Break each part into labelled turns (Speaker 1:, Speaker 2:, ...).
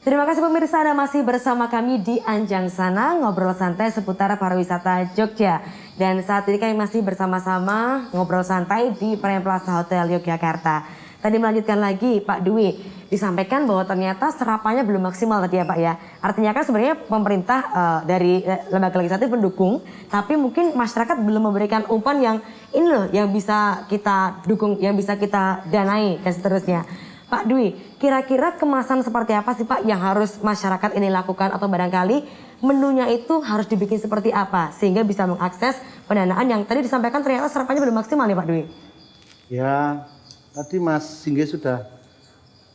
Speaker 1: Terima kasih pemirsa, Anda masih bersama kami di Anjang Sana, ngobrol santai seputar pariwisata Jogja. Dan saat ini kami masih bersama-sama ngobrol santai di Prime Plaza Hotel Yogyakarta. Tadi melanjutkan lagi Pak Dwi, disampaikan bahwa ternyata serapannya belum maksimal tadi ya Pak ya. Artinya kan sebenarnya pemerintah dari lembaga legislatif mendukung, tapi mungkin masyarakat belum memberikan umpan yang ini loh yang bisa kita dukung, yang bisa kita danai dan seterusnya. Pak Dwi, kira-kira kemasan seperti apa sih Pak yang harus masyarakat ini lakukan atau barangkali menunya itu harus dibikin seperti apa sehingga bisa mengakses pendanaan yang tadi disampaikan ternyata serapannya belum maksimal nih Pak Dwi?
Speaker 2: Ya, tadi Mas Singgih sudah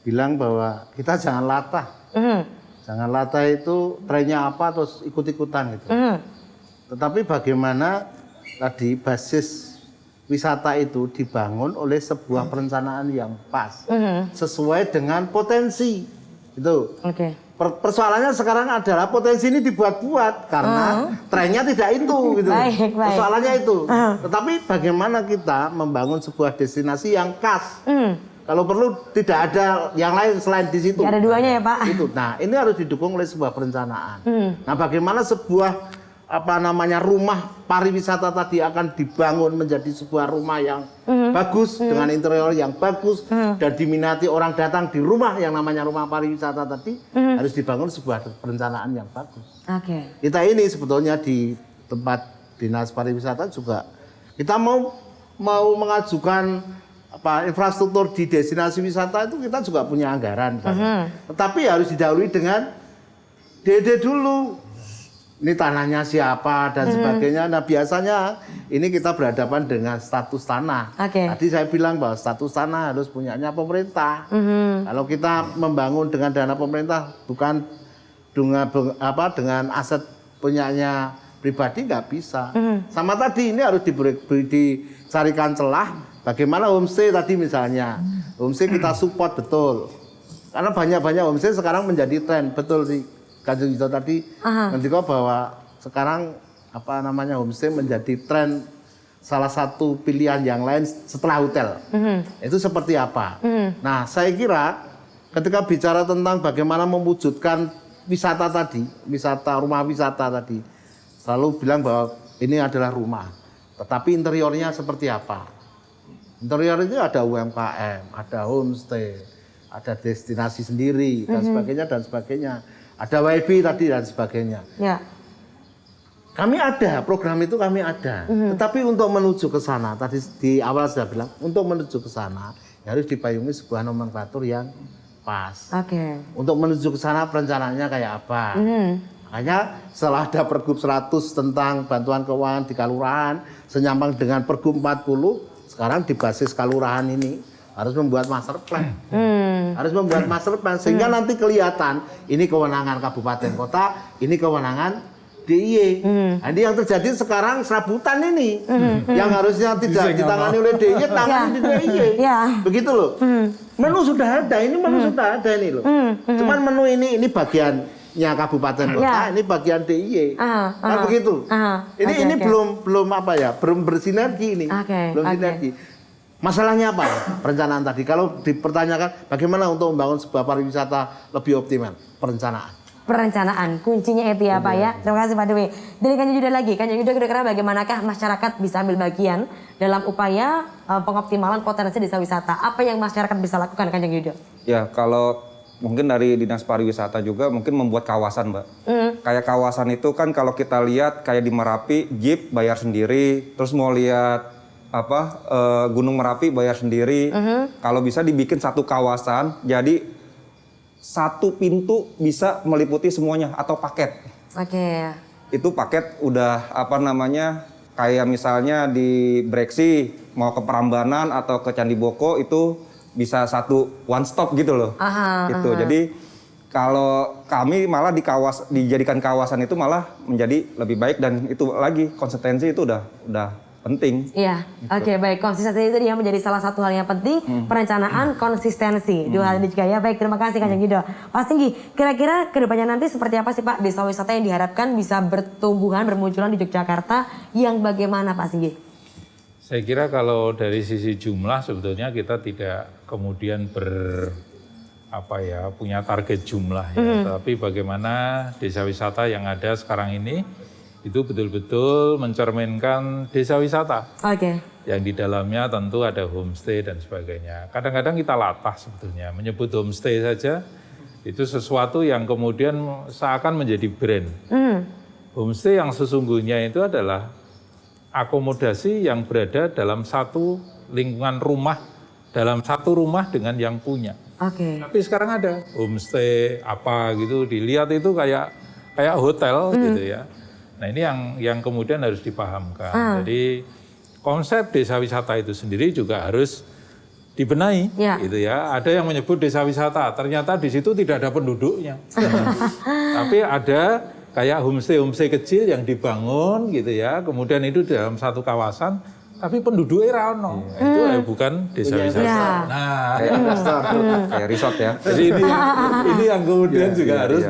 Speaker 2: bilang bahwa kita jangan latah. Jangan latah itu trennya apa terus ikut-ikutan gitu. Tetapi bagaimana tadi basis wisata itu dibangun oleh sebuah perencanaan yang pas, sesuai dengan potensi. Itu.
Speaker 1: Oke.
Speaker 2: Persoalannya sekarang adalah potensi ini dibuat-buat karena trennya tidak itu gitu.
Speaker 1: Baik.
Speaker 2: Persoalannya itu. Tetapi bagaimana kita membangun sebuah destinasi yang khas? Kalau perlu tidak ada yang lain selain di situ.
Speaker 1: Ada duanya ya Pak.
Speaker 2: Itu. Nah, ini harus didukung oleh sebuah perencanaan. Nah, bagaimana sebuah rumah pariwisata tadi akan dibangun menjadi sebuah rumah yang bagus dengan interior yang bagus dan diminati orang datang di rumah yang namanya rumah pariwisata tadi harus dibangun sebuah perencanaan yang bagus.
Speaker 1: Oke.
Speaker 2: Kita ini sebetulnya di tempat dinas pariwisata juga kita mau mengajukan infrastruktur di destinasi wisata itu kita juga punya anggaran. Tetapi harus didahului dengan DD dulu. Ini tanahnya siapa dan sebagainya. Nah biasanya ini kita berhadapan dengan status tanah. Tadi saya bilang bahwa status tanah harus punyanya pemerintah. Kalau kita membangun dengan dana pemerintah bukan dengan aset punyanya pribadi nggak bisa. Sama tadi ini harus dicarikan celah. Bagaimana homestay tadi misalnya. Homestay kita support betul. Karena banyak homestay sekarang menjadi tren. Betul sih. Kanjeng Yudo tadi ngendika bahwa sekarang homestay menjadi tren salah satu pilihan yang lain setelah hotel. Itu seperti apa? Nah, saya kira ketika bicara tentang bagaimana mewujudkan wisata tadi, rumah wisata tadi, selalu bilang bahwa ini adalah rumah. Tetapi interiornya seperti apa? Interior itu ada UMKM, ada homestay, ada destinasi sendiri dan sebagainya. Ada WiFi tadi dan sebagainya. Ya. Kami ada, program itu kami ada. Tetapi untuk menuju ke sana, tadi di awal sudah bilang, untuk menuju ke sana harus dipayungi sebuah nomenklatur yang pas. Untuk menuju ke sana perencanaannya kayak apa. Makanya setelah ada Pergub 100 tentang bantuan keuangan di Kalurahan, senyampang dengan Pergub 40, sekarang di basis Kalurahan ini harus membuat master plan. Harus membuat master plan sehingga nanti kelihatan ini kewenangan kabupaten kota, ini kewenangan DIY. Nah, ini yang terjadi sekarang serabutan ini. Yang harusnya tidak ditangani oleh DIY, tangani di DIY. Begitu loh. Menu sudah ada, ini menu sudah ada ini loh. Cuman menu ini bagiannya kabupaten kota, ini bagian DIY. Kan begitu. Ini belum bersinergi ini. Belum sinergi. Masalahnya apa? Perencanaan tadi. Kalau dipertanyakan bagaimana untuk membangun sebuah pariwisata lebih optimal? Perencanaan. Kuncinya itu ya Pak ya. Terima kasih Pak Dewi. Dari Kanjeng Yudo lagi. Kanjeng Yudo kira-kira bagaimanakah masyarakat bisa ambil bagian dalam upaya pengoptimalan potensi desa wisata? Apa yang masyarakat bisa lakukan Kanjeng Yudo? Ya kalau mungkin dari Dinas Pariwisata juga mungkin membuat kawasan Mbak. Kayak kawasan itu kan kalau kita lihat kayak di Merapi, jeep bayar sendiri. Terus mau lihat Gunung Merapi bayar sendiri. Kalau bisa dibikin satu kawasan, jadi satu pintu bisa meliputi semuanya atau paket. Itu paket udah kayak misalnya di Breksi mau ke Prambanan atau ke Candi Boko itu bisa satu one stop gitu loh. Jadi kalau kami malah dijadikan kawasan itu malah menjadi lebih baik dan itu lagi konsistensi itu udah penting. Iya, gitu. Baik. Konsistensi itu yang menjadi salah satu hal yang penting. Perencanaan, konsistensi. Dua hal ini juga ya. Baik, terima kasih Kanjeng Yudo. Pak Singgi, kira-kira kedepannya nanti seperti apa sih Pak desa wisata yang diharapkan bisa bertumbuhan, bermunculan di Yogyakarta yang bagaimana Pak Singgi?
Speaker 3: Saya kira kalau dari sisi jumlah sebetulnya kita tidak kemudian punya target jumlah ya. Tapi bagaimana desa wisata yang ada sekarang ini itu betul-betul mencerminkan desa wisata.
Speaker 1: Oke.
Speaker 3: Yang di dalamnya tentu ada homestay dan sebagainya. Kadang-kadang kita latah sebetulnya menyebut homestay saja itu sesuatu yang kemudian seakan menjadi brand. Homestay yang sesungguhnya itu adalah akomodasi yang berada dalam satu lingkungan rumah, dalam satu rumah dengan yang punya.
Speaker 1: Oke.
Speaker 3: Tapi sekarang ada homestay apa gitu, dilihat itu kayak hotel gitu ya. Nah ini yang kemudian harus dipahamkan. Jadi konsep desa wisata itu sendiri juga harus dibenahi, gitu ya. Ada yang menyebut desa wisata, ternyata di situ tidak ada penduduknya. Tapi ada kayak homestay kecil yang dibangun gitu ya. Kemudian itu dalam satu kawasan, tapi penduduknya rano. Itu bukan desa wisata. Nah,
Speaker 4: kayak investor, kayak resort ya.
Speaker 3: Jadi ini yang kemudian juga harus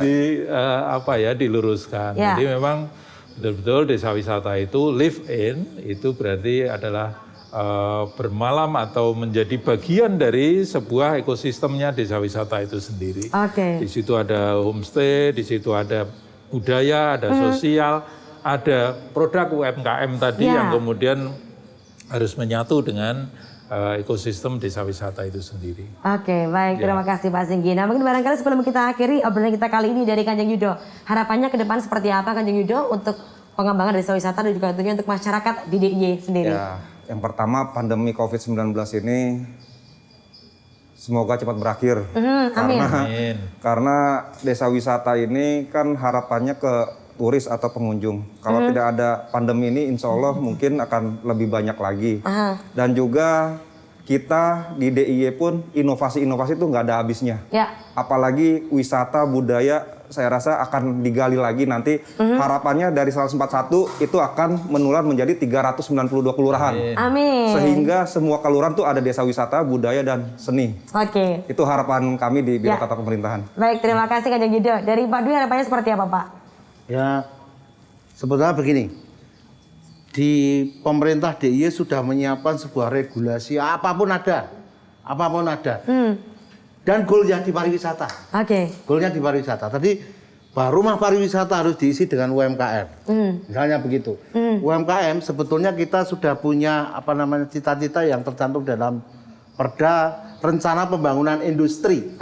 Speaker 3: diluruskan. Jadi memang betul-betul desa wisata itu live in, itu berarti adalah bermalam atau menjadi bagian dari sebuah ekosistemnya desa wisata itu sendiri. Di situ ada homestay, di situ ada budaya, ada sosial, ada produk UMKM tadi yang kemudian harus menyatu dengan ekosistem desa wisata itu sendiri.
Speaker 1: Oke, baik. Terima kasih Pak Singgi. Nah, mungkin barangkali sebelum kita akhiri obrolan kita kali ini dari Kanjeng Yudo, harapannya ke depan seperti apa Kanjeng Yudo untuk pengembangan desa wisata dan juga tentunya untuk masyarakat di DIY sendiri?
Speaker 4: Ya, yang pertama pandemi COVID-19 ini semoga cepat berakhir.
Speaker 1: Amin.
Speaker 4: Karena desa wisata ini kan harapannya ke turis atau pengunjung. Kalau tidak ada pandemi ini, insya Allah mungkin akan lebih banyak lagi. Dan juga kita di DIY pun inovasi-inovasi itu nggak ada habisnya. Apalagi wisata budaya, saya rasa akan digali lagi nanti. Harapannya dari 141 itu akan menular menjadi 392 kelurahan.
Speaker 1: Amin.
Speaker 4: Sehingga semua kelurahan tuh ada desa wisata, budaya dan seni.
Speaker 1: Oke.
Speaker 4: Itu harapan kami di Biro Tata Pemerintahan.
Speaker 1: Baik, terima kasih Kanjeng Yudo. Dari Pak Dwi harapannya seperti apa Pak?
Speaker 2: Ya, sebetulnya begini, di pemerintah DIY sudah menyiapkan sebuah regulasi apapun ada, dan goalnya di pariwisata. Goalnya di pariwisata. Tadi rumah pariwisata harus diisi dengan UMKM, misalnya begitu. UMKM sebetulnya kita sudah punya cita-cita yang tercantum dalam Perda Rencana Pembangunan Industri.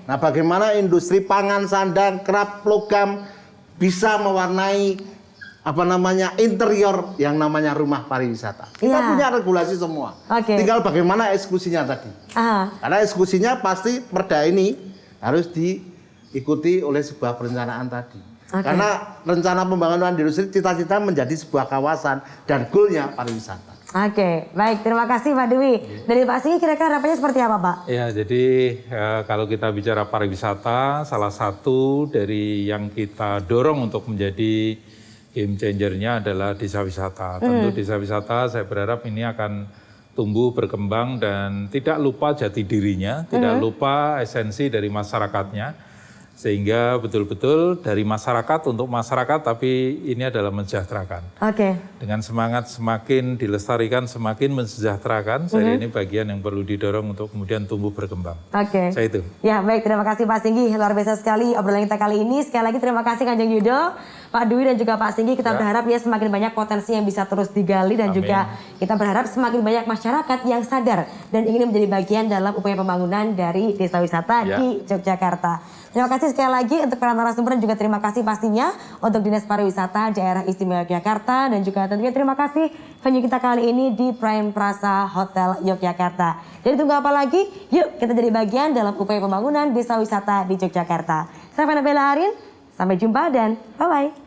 Speaker 2: Nah, bagaimana industri pangan, sandang, kerap, logam bisa mewarnai interior yang namanya rumah pariwisata. Kita punya regulasi semua. Tinggal bagaimana eksekusinya tadi. Karena eksekusinya pasti perda ini harus diikuti oleh sebuah perencanaan tadi. Karena rencana pembangunan industri cita-cita menjadi sebuah kawasan dan goalnya pariwisata.
Speaker 1: Baik, terima kasih Pak Dwi. Dari Pak Singgi kira-kira harapannya seperti apa Pak?
Speaker 3: Ya, jadi kalau kita bicara pariwisata, salah satu dari yang kita dorong untuk menjadi game changer-nya adalah desa wisata. Tentu desa wisata saya berharap ini akan tumbuh, berkembang dan tidak lupa jati dirinya, tidak lupa esensi dari masyarakatnya. Sehingga betul-betul dari masyarakat untuk masyarakat, tapi ini adalah mensejahterakan. Dengan semangat semakin dilestarikan, semakin mensejahterakan, saya ini bagian yang perlu didorong untuk kemudian tumbuh berkembang. Saya itu.
Speaker 1: Ya, baik, terima kasih Pak Singgi. Luar biasa sekali obrolan kita kali ini. Sekali lagi terima kasih Kanjeng Yudo, Pak Dwi dan juga Pak Singgi. Kita berharap ya semakin banyak potensi yang bisa terus digali dan juga kita berharap semakin banyak masyarakat yang sadar dan ingin menjadi bagian dalam upaya pembangunan dari desa wisata di Yogyakarta. Terima kasih sekali lagi untuk para narasumber dan juga terima kasih pastinya untuk Dinas Pariwisata Daerah Istimewa Yogyakarta dan juga tentunya terima kasih venue kita kali ini di Prime Plaza Hotel Yogyakarta. Jadi tunggu apa lagi? Yuk kita jadi bagian dalam upaya pembangunan desa wisata di Yogyakarta. Saya Fana Bella Arin, sampai jumpa dan bye-bye.